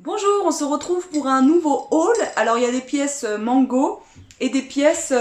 Bonjour, on se retrouve pour un nouveau haul. Alors il y a des pièces Mango et des pièces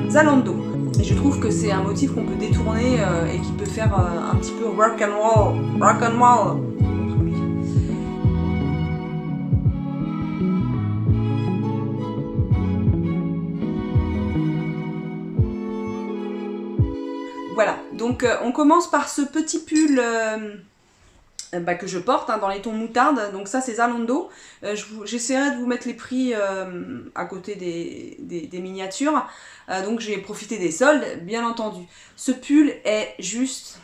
Zalando. Et je trouve que c'est un motif qu'on peut détourner et qui peut faire un petit peu rock and roll. Rock and roll. Voilà, donc on commence par ce petit pull que je porte dans les tons moutarde. Donc ça c'est Zalando. J'essaierai de vous mettre les prix à côté des miniatures. Donc j'ai profité des soldes, bien entendu. Ce pull est juste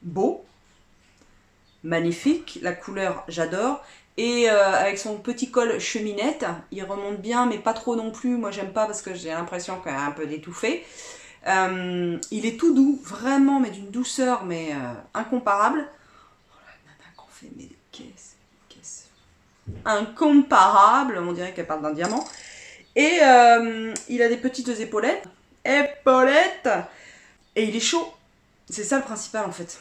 beau, magnifique, la couleur j'adore. Et avec son petit col cheminette, il remonte bien mais pas trop non plus. Moi j'aime pas parce que j'ai l'impression qu'elle est un peu étouffée. Il est tout doux, vraiment, mais d'une douceur mais incomparable. Qu'on fait, mais caisse. Incomparable, on dirait qu'elle parle d'un diamant. Et il a des petites épaulettes. Épaulettes. Et il est chaud. C'est ça le principal en fait.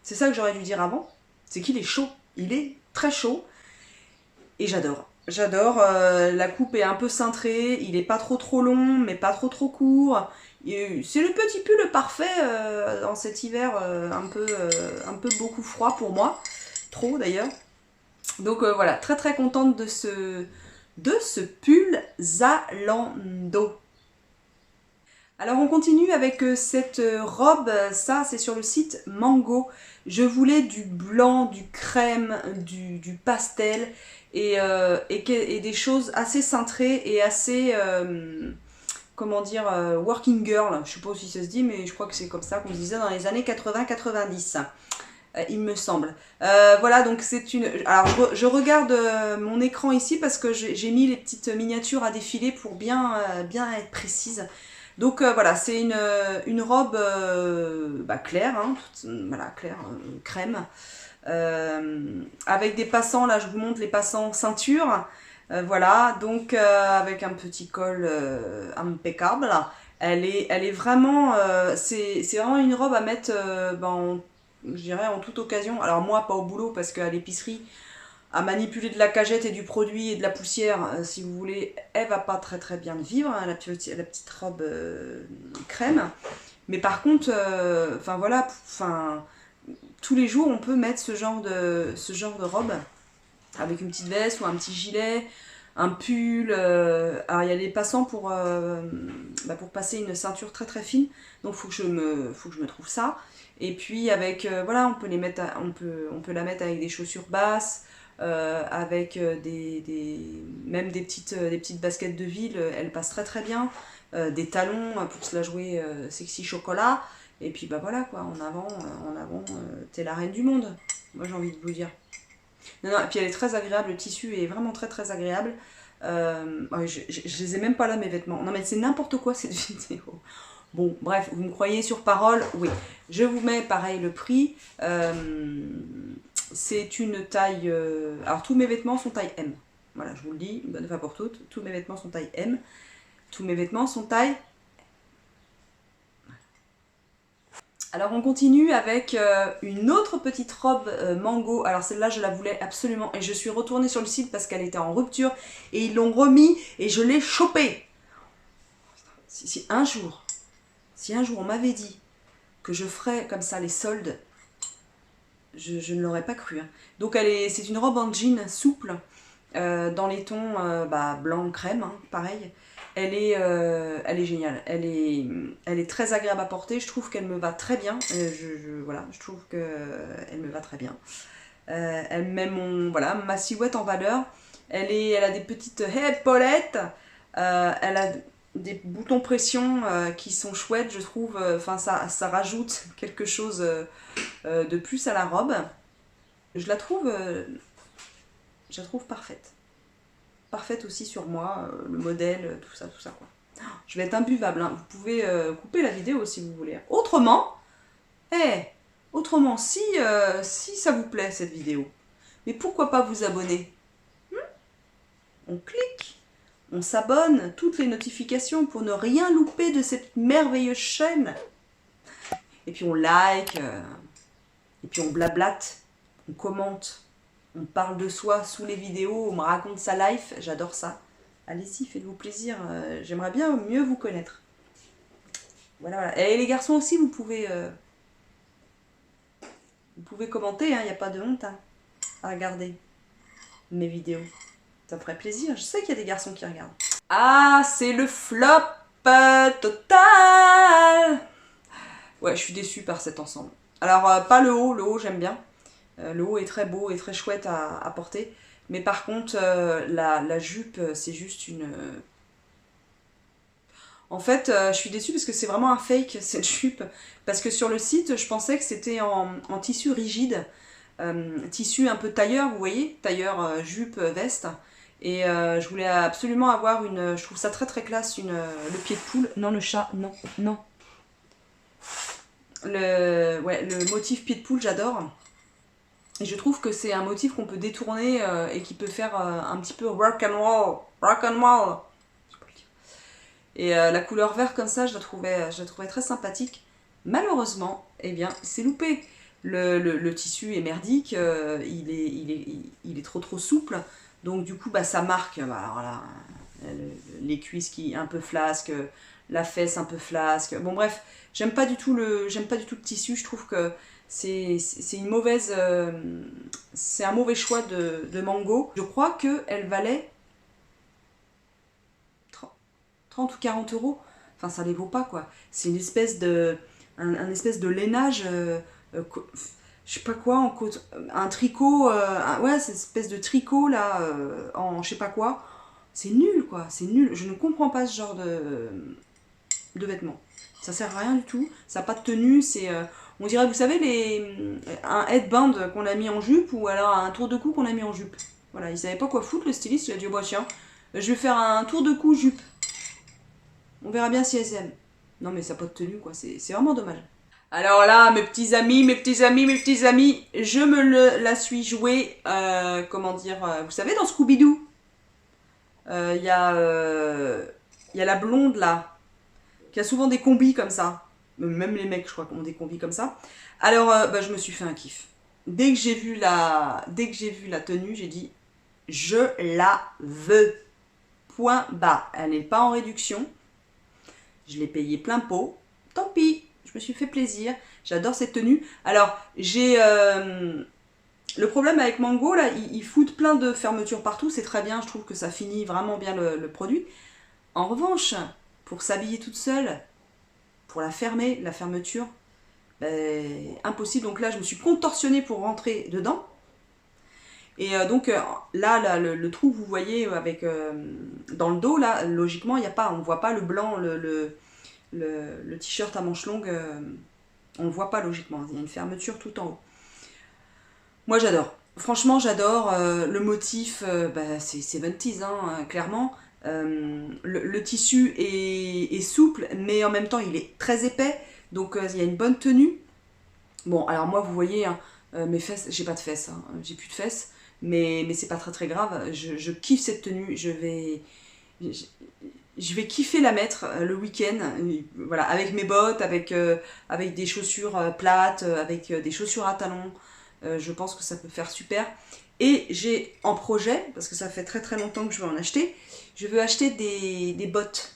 C'est ça que j'aurais dû dire avant. C'est qu'il est chaud. Il est très chaud. Et j'adore. J'adore. La coupe est un peu cintrée. Il est pas trop long, mais pas trop court. C'est le petit pull parfait dans cet hiver un peu beaucoup froid pour moi. Trop d'ailleurs. Donc voilà, très contente de ce pull Zalando. Alors on continue avec cette robe, ça c'est sur le site Mango. Je voulais du blanc, du crème, du pastel et des choses assez cintrées et assez, comment dire, working girl. Je sais pas si ça se dit, mais je crois que c'est comme ça qu'on se disait dans les années 80-90. Il me semble. Voilà, donc c'est une... Alors, je regarde mon écran ici parce que j'ai mis les petites miniatures à défiler pour bien être précise. Donc voilà, c'est une robe claire, hein, voilà, claire, crème, avec des passants, là je vous montre les passants ceinture, voilà, donc avec un petit col impeccable. Elle est vraiment, c'est vraiment une robe à mettre je dirais en toute occasion. Alors moi pas au boulot parce qu'à l'épicerie, à manipuler de la cagette et du produit et de la poussière, si vous voulez, elle va pas très bien vivre, hein, la petite robe crème. Mais par contre, voilà, tous les jours on peut mettre ce genre de robe avec une petite veste ou un petit gilet, un pull. Alors il y a des passants pour passer une ceinture très fine, donc faut que je me trouve ça. Et puis avec voilà, on peut la mettre avec des chaussures basses, avec même des petites baskets de ville, elles passent très bien. Des talons pour se la jouer sexy chocolat. Et puis bah voilà quoi, en avant, t'es la reine du monde. Moi j'ai envie de vous dire. Non, et puis elle est très agréable, le tissu est vraiment très agréable. Je les ai même pas là mes vêtements. Non mais c'est n'importe quoi cette vidéo. Bon, bref, vous me croyez sur parole? Oui. Je vous mets pareil le prix. C'est une taille... alors tous mes vêtements sont taille M. Voilà, je vous le dis, une bonne fois pour toutes. Tous mes vêtements sont taille M. Tous mes vêtements sont taille... Alors on continue avec une autre petite robe Mango. Alors celle-là je la voulais absolument et je suis retournée sur le site parce qu'elle était en rupture et ils l'ont remis et je l'ai chopée. Si un jour on m'avait dit que je ferais comme ça les soldes, je ne l'aurais pas cru. Hein. Donc c'est une robe en jean souple dans les tons blanc crème, hein, pareil. Elle est géniale, elle est très agréable à porter, je trouve qu'elle me va très bien, voilà, je trouve qu'elle me va très bien. Elle met ma silhouette en valeur, elle a des petites épaulettes, elle a des boutons pression qui sont chouettes, je trouve, ça rajoute quelque chose de plus à la robe. Je la trouve parfaite. Parfaite aussi sur moi, le modèle, tout ça quoi. Je vais être imbuvable, hein. Vous pouvez couper la vidéo si vous voulez. Autrement, si ça vous plaît cette vidéo, mais pourquoi pas vous abonner? On clique, on s'abonne, toutes les notifications pour ne rien louper de cette merveilleuse chaîne. Et puis on like, et puis on blablate, on commente. on parle de soi sous les vidéos, on me raconte sa life, j'adore ça. Allez-y, faites-vous plaisir, j'aimerais bien mieux vous connaître. Voilà, voilà. Et les garçons aussi, vous pouvez commenter, il n'y a pas de honte hein, à regarder mes vidéos. Ça me ferait plaisir, je sais qu'il y a des garçons qui regardent. Ah, c'est le flop total. Ouais, je suis déçue par cet ensemble. Alors, pas le haut j'aime bien. Le haut est très beau et très chouette à porter. Mais par contre, la jupe, c'est juste une... En fait, je suis déçue parce que c'est vraiment un fake, cette jupe. Parce que sur le site, je pensais que c'était en tissu rigide. Tissu un peu tailleur, vous voyez, tailleur, jupe, veste. Et je voulais absolument avoir une... Je trouve ça très très classe, le pied de poule. Non, le chat, non, non. Le motif pied de poule, j'adore. Et je trouve que c'est un motif qu'on peut détourner et qui peut faire un petit peu rock and roll. Rock and roll. Et la couleur vert comme ça, je la trouvais très sympathique. Malheureusement, eh bien, c'est loupé. Le tissu est merdique, il est trop souple. Donc du coup, bah, ça marque. Bah, alors là, les cuisses qui un peu flasque, la fesse un peu flasque. Bon bref, j'aime pas du tout le tissu. Je trouve que c'est une mauvaise, c'est un mauvais choix de Mango. Je crois que elle valait 30 ou 40 euros. Enfin, ça les vaut pas quoi. C'est une espèce de un espèce de lainage. Je sais pas quoi, en côte, un tricot, ouais, cette espèce de tricot là, en je sais pas quoi. C'est nul quoi, c'est nul. Je ne comprends pas ce genre de vêtements. Ça sert à rien du tout, ça n'a pas de tenue, c'est... on dirait, vous savez, un headband qu'on a mis en jupe ou alors un tour de cou qu'on a mis en jupe. Voilà, il savait pas quoi foutre, le styliste, il a dit, oh, bah tiens, je vais faire un tour de cou jupe. On verra bien si elle aime. Non mais ça n'a pas de tenue quoi, c'est vraiment dommage. Alors là, mes petits amis, je la suis jouée, comment dire, vous savez, dans Scooby-Doo, il y a la blonde là, qui a souvent des combis comme ça. Même les mecs, je crois, ont des combis comme ça. Alors, bah, je me suis fait un kiff. Dès que j'ai vu la tenue, j'ai dit, je la veux. Point bas. Elle n'est pas en réduction. Je l'ai payée plein pot. Tant pis. Je me suis fait plaisir. J'adore cette tenue. Alors, j'ai... le problème avec Mango, là, ils foutent plein de fermetures partout. C'est très bien. Je trouve que ça finit vraiment bien le produit. En revanche, pour s'habiller toute seule, pour la fermer, la fermeture, ben, impossible. Donc là, je me suis contorsionnée pour rentrer dedans. Et donc là, le trou, vous voyez, avec dans le dos, là, logiquement, il y a pas, on ne voit pas le blanc, le t-shirt à manches longues, on ne le voit pas logiquement. Il y a une fermeture tout en haut. Moi, j'adore. Franchement, j'adore. Le motif, bah, c'est 70s, hein, clairement. Le tissu est souple, mais en même temps, il est très épais. Donc, il y a une bonne tenue. Bon, alors moi, vous voyez, hein, mes fesses, j'ai pas de fesses, hein, j'ai plus de fesses. Mais c'est pas très très grave. Je kiffe cette tenue. Je vais kiffer la mettre le week-end. Voilà, avec mes bottes, avec des chaussures plates, avec des chaussures à talons. Je pense que ça peut faire super. Et j'ai en projet, parce que ça fait très très longtemps que je veux en acheter, je veux acheter des bottes.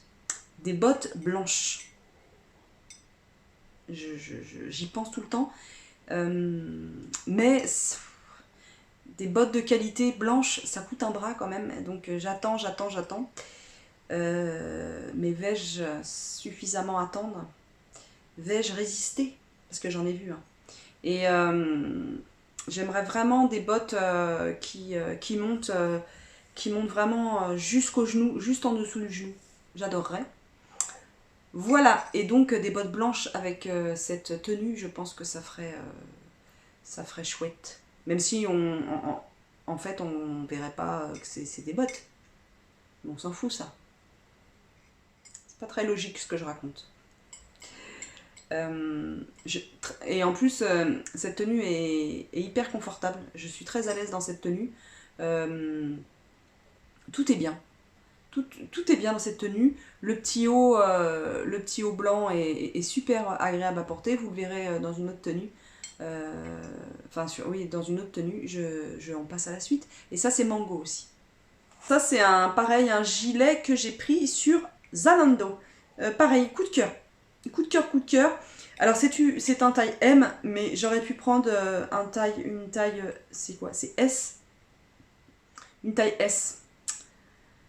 Des bottes blanches. J'y pense tout le temps. Mais des bottes de qualité blanches, ça coûte un bras quand même. Donc j'attends. Mais vais-je suffisamment attendre? Vais-je résister? Parce que j'en ai vu. Hein. Et j'aimerais vraiment des bottes qui montent vraiment jusqu'au genou, juste en dessous du genou. J'adorerais. Voilà, et donc des bottes blanches avec cette tenue, je pense que ça ferait chouette. Même si en fait on verrait pas que c'est des bottes. Mais on s'en fout ça. C'est pas très logique ce que je raconte. Et en plus, cette tenue est hyper confortable. Je suis très à l'aise dans cette tenue. Tout est bien. Tout est bien dans cette tenue. Le petit haut blanc est super agréable à porter. Vous le verrez dans une autre tenue. Enfin, oui, dans une autre tenue, en passe à la suite. Et ça, c'est mango aussi. Ça, c'est pareil, un gilet que j'ai pris sur Zalando. Pareil, coup de cœur. Coup de cœur, coup de cœur. Alors, c'est un taille M, mais j'aurais pu prendre une taille, c'est quoi? C'est S. Une taille S.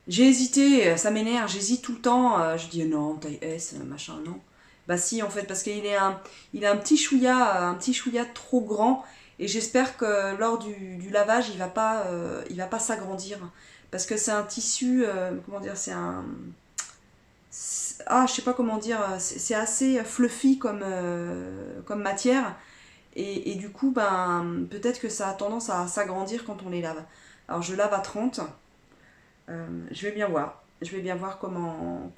J'ai hésité, ça m'énerve, j'hésite tout le temps. Je dis non, taille S, machin, non. Bah si, en fait, parce qu'il est il a un petit chouïa trop grand. Et j'espère que lors du lavage, il va pas s'agrandir. Parce que c'est un tissu, comment dire, ah, je sais pas comment dire, c'est assez fluffy comme matière. Et du coup, ben, peut-être que ça a tendance à s'agrandir quand on les lave. Alors je lave à 30. Je vais bien voir. Je vais bien voir comment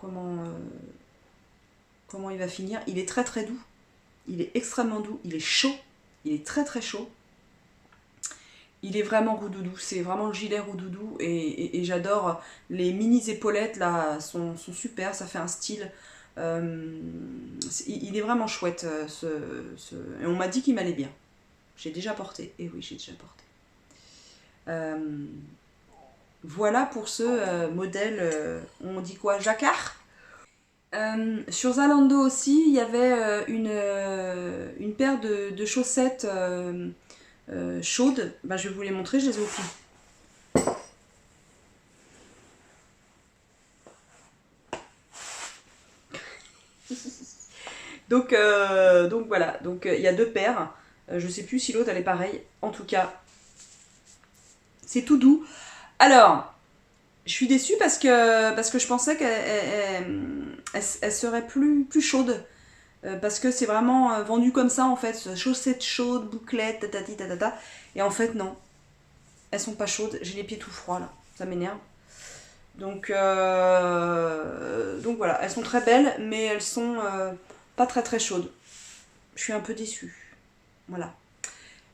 il va finir. Il est très très doux. Il est extrêmement doux. Il est chaud. Il est très très chaud. Il est vraiment roudoudou. C'est vraiment le gilet roudoudou. Et j'adore. Les mini épaulettes là sont super. Ça fait un style. Il est vraiment chouette. Et on m'a dit qu'il m'allait bien. J'ai déjà porté. Et oui, j'ai déjà porté. Voilà pour ce modèle. On dit quoi? Jacquard. Sur Zalando aussi, il y avait une paire de chaussettes chaudes. Ben, je vais vous les montrer, je les ai au pied. Donc voilà, donc il y a deux paires. Je sais plus si l'autre elle est pareille. En tout cas, c'est tout doux. Alors, je suis déçue parce que je pensais qu'elle serait plus chaude. Parce que c'est vraiment vendu comme ça en fait, chaussettes chaudes, bouclettes, tatati tatata. Et en fait non, elles sont pas chaudes, j'ai les pieds tout froids là, ça m'énerve. Donc voilà, elles sont très belles, mais elles sont pas très très chaudes. Je suis un peu déçue. Voilà.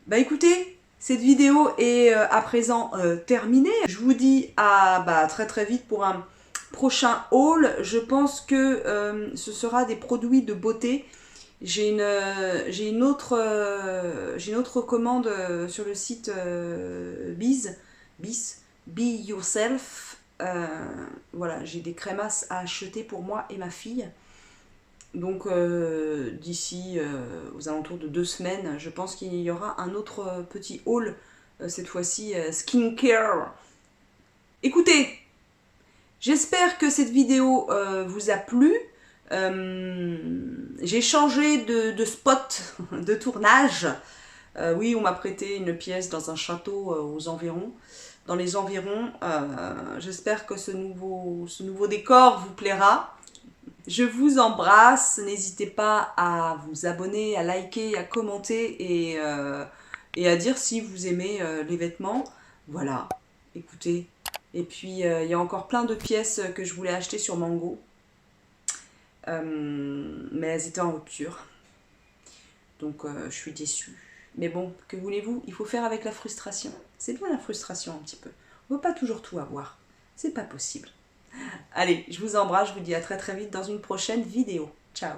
Bah écoutez, cette vidéo est à présent terminée. Je vous dis à très très vite pour un prochain haul. Je pense que ce sera des produits de beauté. J'ai une autre commande sur le site Be Yourself. Voilà, j'ai des crémasses à acheter pour moi et ma fille. Donc d'ici aux alentours de 2 semaines, je pense qu'il y aura un autre petit haul, cette fois-ci skincare. Écoutez, j'espère que cette vidéo vous a plu. J'ai changé de spot de tournage. Oui, on m'a prêté une pièce dans un château aux environs. Dans les environs, j'espère que ce nouveau décor vous plaira. Je vous embrasse, n'hésitez pas à vous abonner, à liker, à commenter et à dire si vous aimez les vêtements. Voilà, écoutez. Et puis il y a encore plein de pièces que je voulais acheter sur Mango. Mais elles étaient en rupture. Donc je suis déçue. Mais bon, que voulez-vous? Il faut faire avec la frustration. C'est bien la frustration un petit peu. On ne peut pas toujours tout avoir. C'est pas possible. Allez, je vous embrasse, je vous dis à très très vite dans une prochaine vidéo. Ciao!